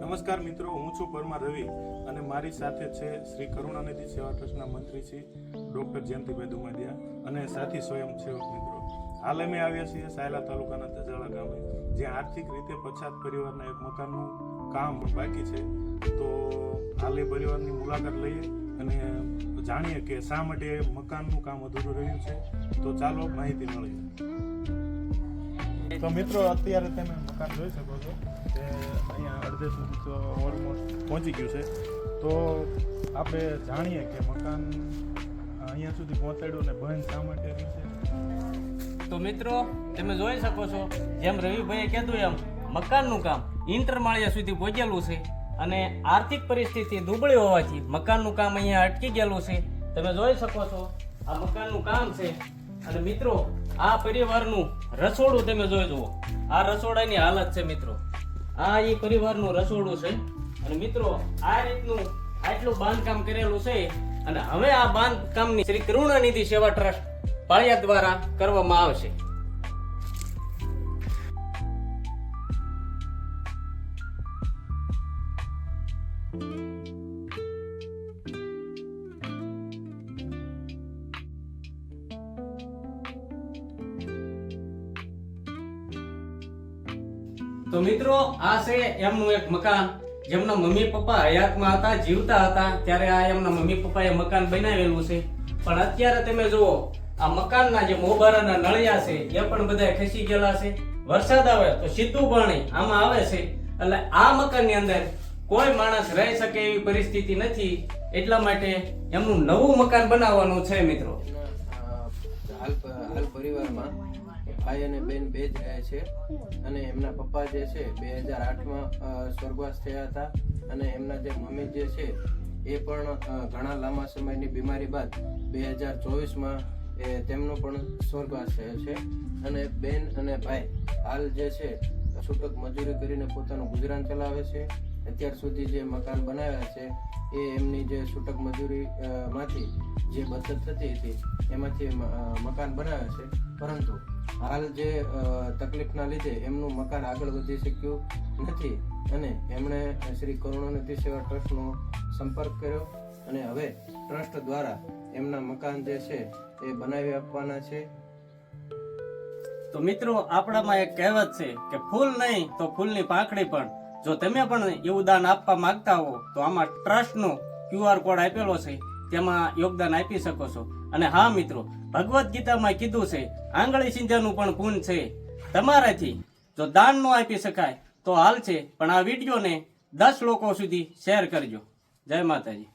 નમસ્કાર મિત્રો, હું છું પરમાર રવિ અને મારી સાથે છે શ્રી કરુણાનિધિ સેવા ટ્રસ્ટના મંત્રી શ્રી ડૉક્ટર જયંતિભાઈ દુમાદિયા અને સાથી સ્વયંસેવક મિત્રો. હાલ અમે આવ્યા છીએ સાયલા તાલુકાના તજાળા ગામે, જ્યાં આર્થિક રીતે પછાત પરિવારના એક મકાનનું કામ બાકી છે. તો હાલ એ પરિવારની મુલાકાત લઈએ અને જાણીએ કે શા માટે મકાનનું કામ અધૂરું રહ્યું છે. તો ચાલો માહિતી મળીએ. તો મિત્રો, અત્યારે તમે મકાન જોઈ શકો છો કે અહીંયા અડધે સુધી તો ઓલમોસ્ટ પહોંચી ગયું છે. તો આપણે જાણીએ કે મકાન અહીંયા સુધી પહોંચાડ્યું ને બંધ શા માટે રહ્યું છે. તો મિત્રો, તમે જોઈ શકો છો જેમ રવિભાઈએ કીધું એમ મકાનનું કામ ઇન્ટરમાળિયા સુધી પહોંચેલું છે અને આર્થિક પરિસ્થિતિ દુબળી હોવાથી મકાનનું કામ અહીંયા અટકી ગયેલું છે. તમે જોઈ શકો છો આ મકાનનું કામ છે. અને મિત્રો, આ પરિવારનું રસોડું તમે જોઈ જુઓ. આ રસોડાની હાલત છે મિત્રો. આ એ પરિવારનું રસોડું છે. અને મિત્રો, આ રીતનું આટલું બાંધકામ કરેલું છે. અને હવે આ બાંધકામની શ્રી કરુણાનિધિ સેવા ટ્રસ્ટ પાળિયાદ દ્વારા કરવામાં આવશે. તો મિત્રો, આ છે એમનું એક મકાન. જેમના મમ્મી પપ્પા હયાતમાં હતા, જીવતા હતા ત્યારે આ એમના મમ્મી પપ્પાએ મકાન બનાવેલું છે. પણ અત્યારે તમે જુઓ આ મકાનના જે મોબારાના નળિયા છે એ પણ બધા ખસી ગયેલા છે. વરસાદ આવે તો સીધું પાણી આમાં આવે છે. એટલે આ મકાનની અંદર કોઈ માણસ રહી શકે એવી પરિસ્થિતિ નથી. એટલા માટે એમનું નવું મકાન બનાવવાનું છે મિત્રો. હાલ પરિવારમાં ભાઈ અને બેન બે જ રહે છે અને એમના પપ્પા જે છે 2008માં સ્વર્ગવાસ થયા હતા અને એમના જે મમ્મી જે છે એ પણ ઘણા લાંબા સમયની બીમારી બાદ 2024માં તેમનો પણ સ્વર્ગવાસ થયો છે. અને બેન અને ભાઈ હાલ જે છે છૂટક મજૂરી કરીને પોતાનું ગુજરાન ચલાવે છે. અત્યાર સુધી જે મકાન બનાવ્યા છે એ એમની જે છૂટક મજૂરી માંથી જે બચત થતી હતી એમાંથી મકાન બનાવ્યા છે. પરંતુ હાલ જે તકલીફના લીધે એમનું મકાન આગળ વધી શક્યું નથી અને એમણે શ્રી કરુણાનિધિ સેવા ટ્રસ્ટનો સંપર્ક કર્યો અને હવે ટ્રસ્ટ દ્વારા એમના મકાન જે છે એ બનાવી આપવાના છે. તો મિત્રો, આપણામાં એક કહેવત છે કે ફૂલ નહીં તો ફૂલની પાંખડી પણ. જો તમે પણ એવું દાન આપવા માંગતા હો તો આમાં ટ્રસ્ટનો QR કોડ આપેલો છે, તેમાં યોગદાન આપી શકો છો. અને હા મિત્રો, ભગવદ્ ગીતામાં કીધું છે આંગળી સિંધાનું પણ પૂન છે. તમારાથી જો દાન ન આપી શકાય તો હાલ છે, પણ આ વિડીયોને 10 લોકો સુધી શેર કરજો. જય માતાજી.